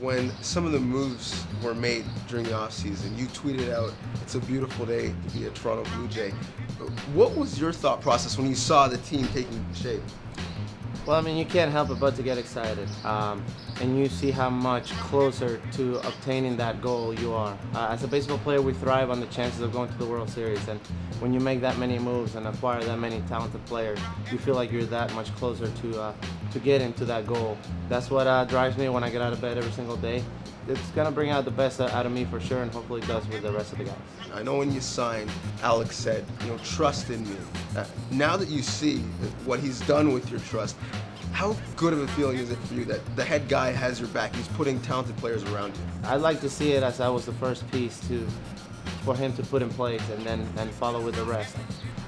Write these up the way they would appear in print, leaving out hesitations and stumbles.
when some of the moves were made during the offseason. You tweeted out, "It's a beautiful day to be a Toronto Blue Jay." What was your thought process when you saw the team taking shape? Well, I mean, you can't help it but to get excited. And you see how much closer to obtaining that goal you are. As a baseball player, we thrive on the chances of going to the World Series. And when you make that many moves and acquire that many talented players, you feel like you're that much closer to getting to that goal. That's what drives me when I get out of bed every single day. It's going to bring out the best out of me for sure, and hopefully it does with the rest of the guys. I know when you signed, Alex said, trust in me. Now that you see what he's done with your trust, how good of a feeling is it for you that the head guy has your back? He's putting talented players around you. I'd like to see it as I was the first piece for him to put in place and then follow with the rest.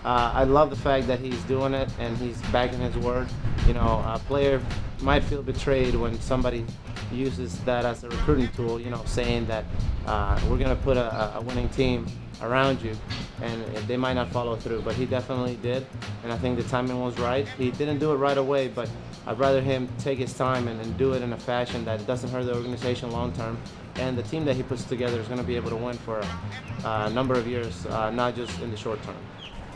I love the fact that he's doing it and he's backing his word. A player might feel betrayed when somebody uses that as a recruiting tool, saying that we're going to put a winning team around you, and they might not follow through, but he definitely did, and I think the timing was right. He didn't do it right away, but I'd rather him take his time and do it in a fashion that doesn't hurt the organization long term, and the team that he puts together is going to be able to win for a number of years, not just in the short term.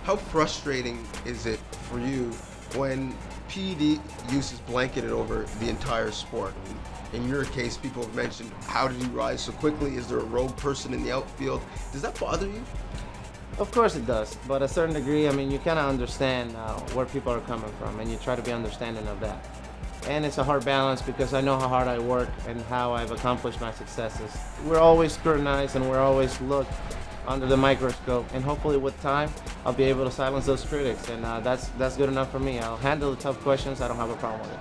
How frustrating is it for you when PED use is blanketed over the entire sport? In your case, people have mentioned, how did he rise so quickly? Is there a rogue person in the outfield? Does that bother you? Of course it does, but to a certain degree, I mean, you kind of understand where people are coming from, and you try to be understanding of that. And it's a hard balance because I know how hard I work and how I've accomplished my successes. We're always scrutinized and we're always looked under the microscope, and hopefully with time, I'll be able to silence those critics, and that's good enough for me. I'll handle the tough questions. I don't have a problem with it.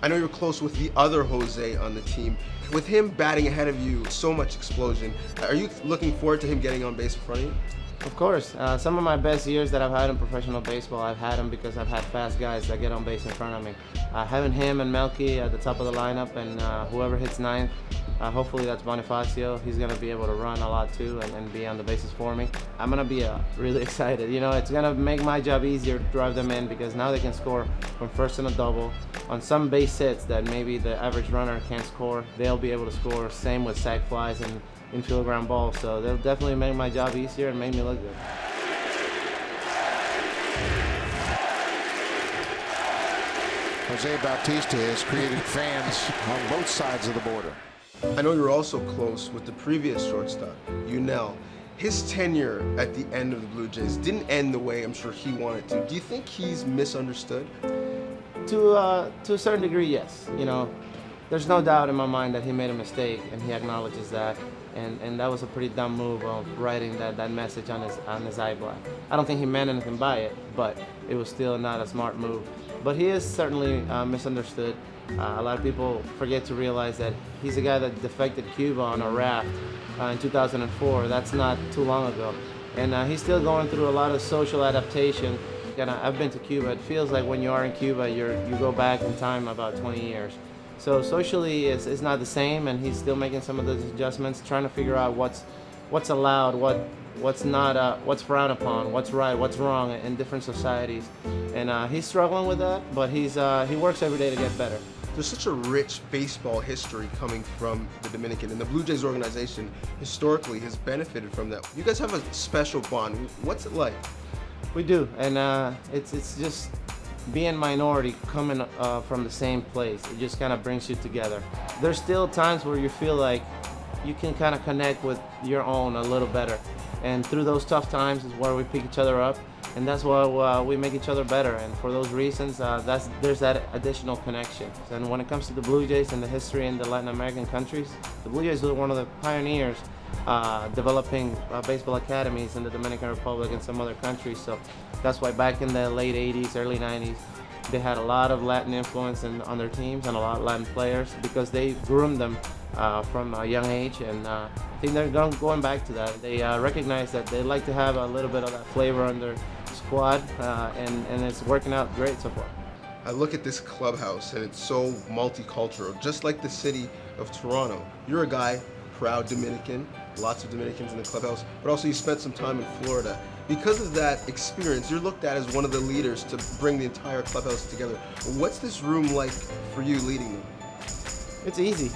I know you're close with the other Jose on the team. With him batting ahead of you, so much explosion, are you looking forward to him getting on base in front of you? Of course. Some of my best years that I've had in professional baseball, I've had them because I've had fast guys that get on base in front of me. Having him and Melky at the top of the lineup, and whoever hits ninth, hopefully that's Bonifacio. He's going to be able to run a lot too and be on the bases for me. I'm going to be really excited. It's going to make my job easier to drive them in because now they can score from first and a double. On some base hits that maybe the average runner can't score, they'll be able to score. Same with sac flies and infield ground balls. So they'll definitely make my job easier and make me look good. Jose Bautista has created fans on both sides of the border. I know you're also close with the previous shortstop, Yunel. His tenure at the end of the Blue Jays didn't end the way I'm sure he wanted to. Do you think he's misunderstood? To a certain degree, yes. There's no doubt in my mind that he made a mistake, and he acknowledges that. And that was a pretty dumb move of writing that message on his eye black. I don't think he meant anything by it, but it was still not a smart move. But he is certainly misunderstood. A lot of people forget to realize that he's a guy that defected Cuba on a raft in 2004. That's not too long ago. And he's still going through a lot of social adaptation. I've been to Cuba. It feels like when you are in Cuba, you go back in time about 20 years. So socially, it's not the same, and he's still making some of those adjustments, trying to figure out what's allowed, what's not, what's frowned upon, what's right, what's wrong in different societies. And he's struggling with that, but he works every day to get better. There's such a rich baseball history coming from the Dominican, and the Blue Jays organization historically has benefited from that. You guys have a special bond. What's it like? We do, and it's just being minority coming from the same place. It just kind of brings you together. There's still times where you feel like you can kind of connect with your own a little better, and through those tough times is where we pick each other up, and that's why we make each other better. And for those reasons, there's that additional connection. And when it comes to the Blue Jays and the history in the Latin American countries, the Blue Jays were one of the pioneers developing baseball academies in the Dominican Republic and some other countries. So that's why back in the late 80s, early 90s, they had a lot of Latin influence on their teams and a lot of Latin players because they groomed them from a young age. And I think they're going back to that. They recognize that they like to have a little bit of that flavor on their squad, and it's working out great so far. I look at this clubhouse and it's so multicultural, just like the city of Toronto. You're a guy, proud Dominican, lots of Dominicans in the clubhouse, but also you spent some time in Florida. Because of that experience, you're looked at as one of the leaders to bring the entire clubhouse together. What's this room like for you leading them? It's easy,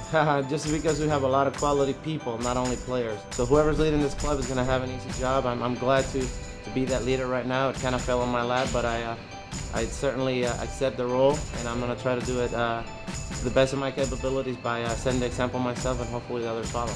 just because we have a lot of quality people, not only players. So whoever's leading this club is going to have an easy job. I'm glad to be that leader right now. It kind of fell on my lap, but I certainly accept the role, and I'm going to try to do it to the best of my capabilities by setting the example myself, and hopefully the others follow.